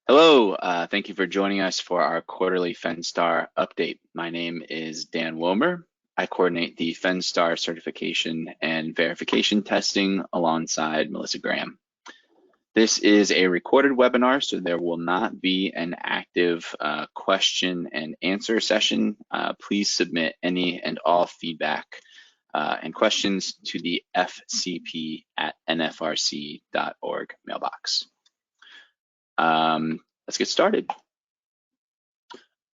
Hello, thank you for joining us for our quarterly FenStar update. My name is Dan Womer. I coordinate the FenStar certification and verification testing alongside Melissa Graham. This is a recorded webinar, so there will not be an active question and answer session. Please submit any and all feedback and questions to the fcp@nfrc.org mailbox. Let's get started.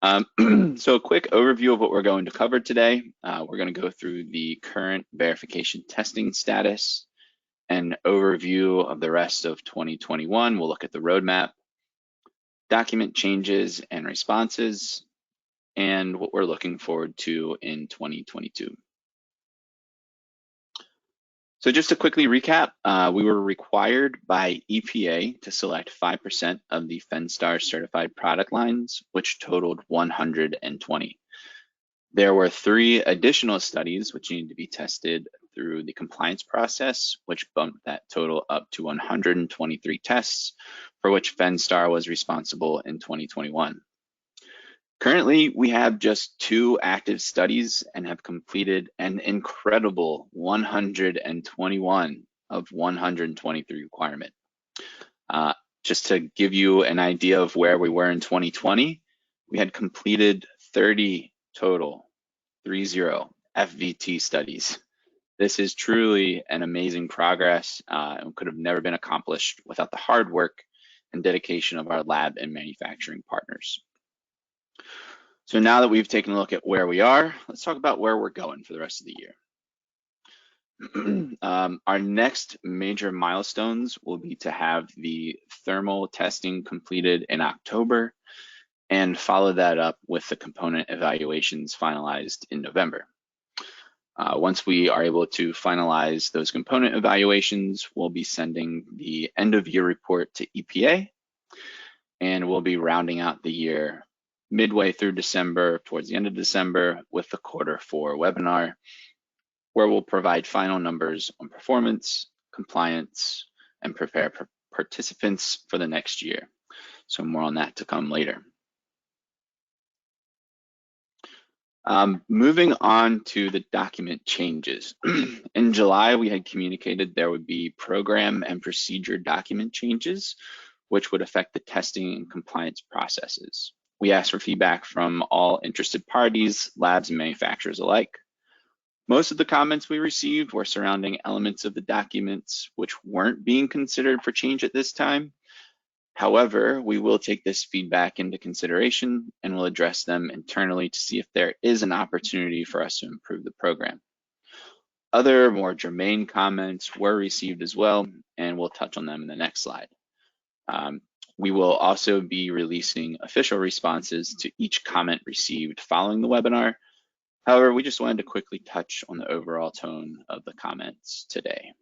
So a quick overview of what we're going to cover today. We're going to go through the current verification testing status, an overview of the rest of 2021. We'll look at the roadmap, document changes and responses, and what we're looking forward to in 2022. So just to quickly recap, we were required by EPA to select 5% of the FenStar certified product lines, which totaled 120. There were 3 additional studies which needed to be tested through the compliance process, which bumped that total up to 123 tests, for which FenStar was responsible in 2021. Currently, we have just 2 active studies and have completed an incredible 121 of 123 requirement. Just to give you an idea of where we were in 2020, we had completed 30 total, 30 FVT studies. This is truly an amazing progress and could have never been accomplished without the hard work and dedication of our lab and manufacturing partners. So now that we've taken a look at where we are, let's talk about where we're going for the rest of the year. Our next major milestones will be to have the thermal testing completed in October and follow that up with the component evaluations finalized in November. Once we are able to finalize those component evaluations, we'll be sending the end of year report to EPA, and we'll be rounding out the year midway through December, towards the end of December, with the Q4 webinar, where we'll provide final numbers on performance, compliance, and prepare participants for the next year. So more on that to come later. Moving on to the document changes. In July, we had communicated there would be program and procedure document changes, which would affect the testing and compliance processes. We asked for feedback from all interested parties, labs, and manufacturers alike. Most of the comments we received were surrounding elements of the documents which weren't being considered for change at this time. However, we will take this feedback into consideration and will address them internally to see if there is an opportunity for us to improve the program. Other more germane comments were received as well, and we'll touch on them in the next slide. We will also be releasing official responses to each comment received following the webinar. However, we just wanted to quickly touch on the overall tone of the comments today.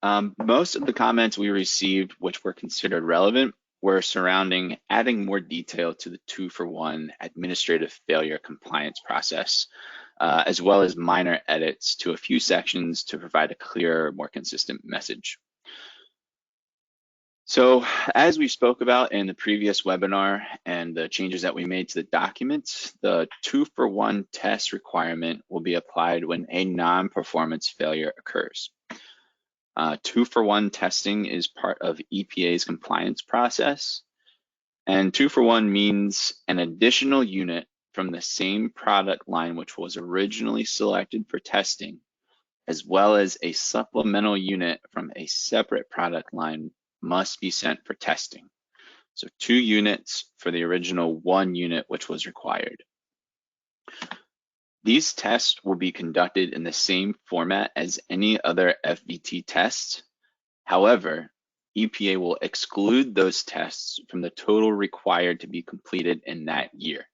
Most of the comments we received, which were considered relevant, were surrounding adding more detail to the 2-for-1 administrative failure compliance process, as well as minor edits to a few sections to provide a clearer, more consistent message. So as we spoke about in the previous webinar and the changes that we made to the documents, the 2-for-1 test requirement will be applied when a non-performance failure occurs. 2-for-1 testing is part of EPA's compliance process, and 2-for-1 means an additional unit from the same product line which was originally selected for testing, as well as a supplemental unit from a separate product line must be sent for testing. So 2 units for the original 1 unit which was required. These tests will be conducted in the same format as any other FVT tests. However, EPA will exclude those tests from the total required to be completed in that year.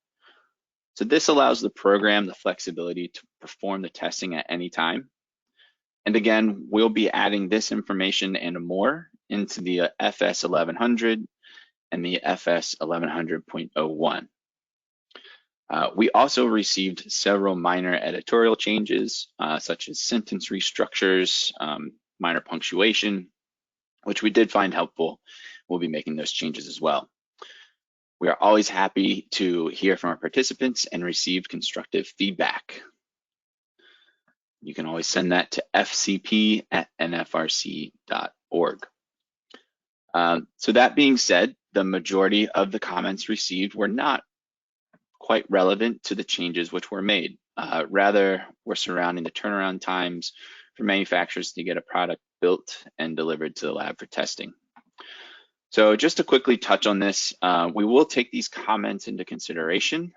So this allows the program the flexibility to perform the testing at any time. And again, we'll be adding this information and more into the FS 1100 and the FS 1100.01. We also received several minor editorial changes, such as sentence restructures, minor punctuation, which we did find helpful. We'll be making those changes as well. We are always happy to hear from our participants and receive constructive feedback. You can always send that to fcp@nfrc.org. So that being said, the majority of the comments received were not quite relevant to the changes which were made. Rather, were surrounding the turnaround times for manufacturers to get a product built and delivered to the lab for testing. So just to quickly touch on this, we will take these comments into consideration.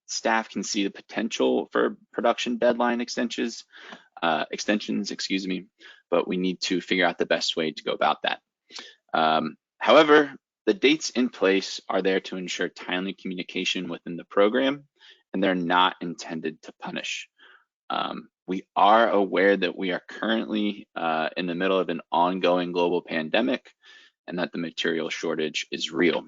Staff can see the potential for production deadline extensions, but we need to figure out the best way to go about that. However, the dates in place are there to ensure timely communication within the program, and they're not intended to punish. We are aware that we are currently in the middle of an ongoing global pandemic and that the material shortage is real.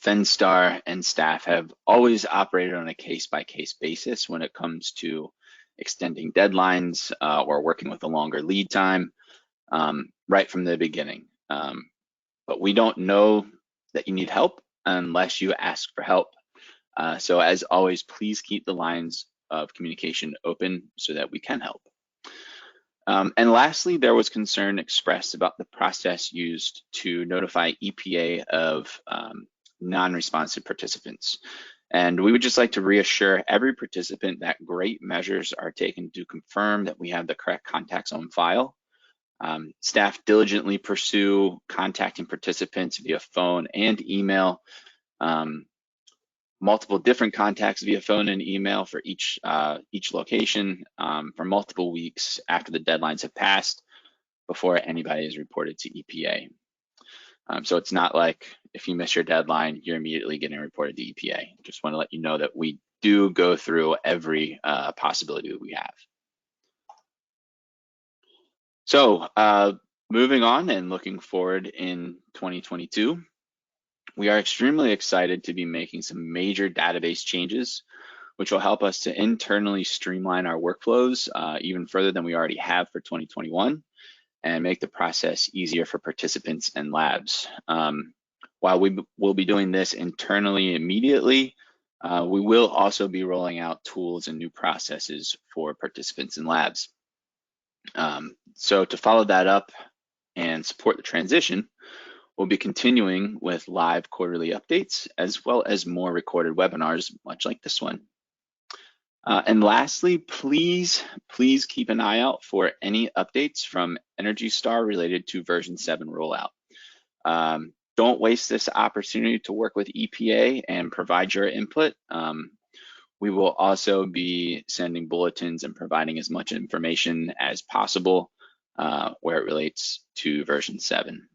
FenStar and staff have always operated on a case-by-case basis when it comes to extending deadlines or working with a longer lead time right from the beginning. But we don't know that you need help unless you ask for help. So as always, please keep the lines of communication open so that we can help. And lastly, there was concern expressed about the process used to notify EPA of non-responsive participants. And we would just like to reassure every participant that great measures are taken to confirm that we have the correct contacts on file. Staff diligently pursue contacting participants via phone and email, multiple different contacts via phone and email for each location for multiple weeks after the deadlines have passed before anybody is reported to EPA. So it's not like if you miss your deadline, you're immediately getting reported to EPA. Just want to let you know that we do go through every possibility that we have. So moving on and looking forward in 2022, we are extremely excited to be making some major database changes, which will help us to internally streamline our workflows even further than we already have for 2021 and make the process easier for participants and labs. While we will be doing this internally immediately, we will also be rolling out tools and new processes for participants and labs. So to follow that up and support the transition, we'll be continuing with live quarterly updates as well as more recorded webinars, much like this one. And lastly, please keep an eye out for any updates from Energy Star related to version 7 rollout. Don't waste this opportunity to work with EPA and provide your input. We will also be sending bulletins and providing as much information as possible where it relates to version 7.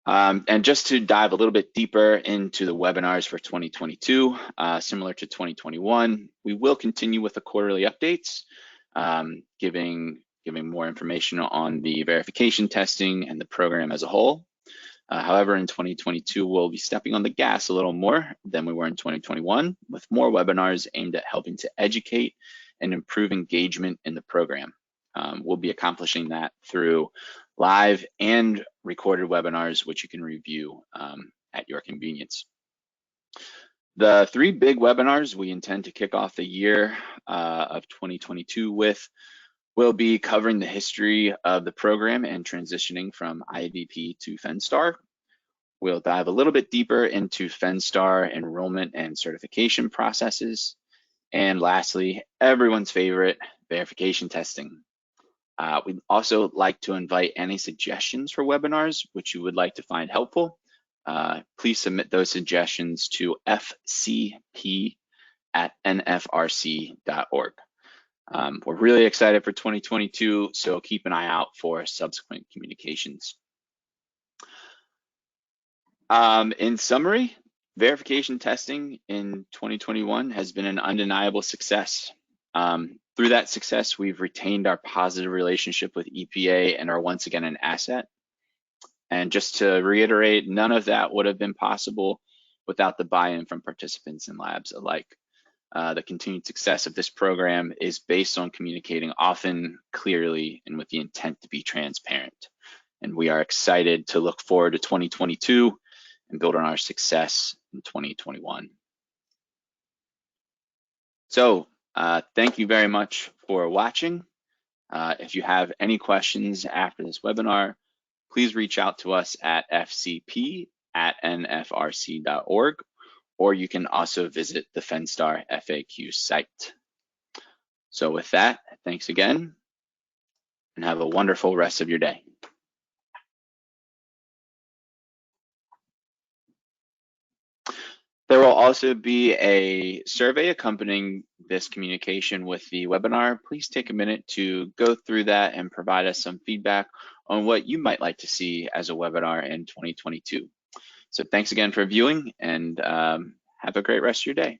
And just to dive a little bit deeper into the webinars for 2022, similar to 2021, we will continue with the quarterly updates, giving more information on the verification testing and the program as a whole. However, in 2022, we'll be stepping on the gas a little more than we were in 2021, with more webinars aimed at helping to educate and improve engagement in the program. We'll be accomplishing that through live and recorded webinars, which you can review at your convenience. The 3 big webinars we intend to kick off the year of 2022 with will be covering the history of the program and transitioning from IVP to FenStar. We'll dive a little bit deeper into FenStar enrollment and certification processes. And lastly, everyone's favorite, verification testing. We'd also like to invite any suggestions for webinars which you would like to find helpful. Please submit those suggestions to fcp@nfrc.org. We're really excited for 2022, so keep an eye out for subsequent communications. In summary, verification testing in 2021 has been an undeniable success. Through that success, we've retained our positive relationship with EPA and are once again an asset. And just to reiterate, none of that would have been possible without the buy-in from participants and labs alike. The continued success of this program is based on communicating often, clearly, and with the intent to be transparent. And we are excited to look forward to 2022 and build on our success in 2021. So thank you very much for watching. If you have any questions after this webinar, please reach out to us at fcp@nfrc.org, or you can also visit the FenStar FAQ site. So with that, thanks again, and have a wonderful rest of your day. There will also be a survey accompanying this communication with the webinar. Please take a minute to go through that and provide us some feedback on what you might like to see as a webinar in 2022. So thanks again for viewing, and have a great rest of your day.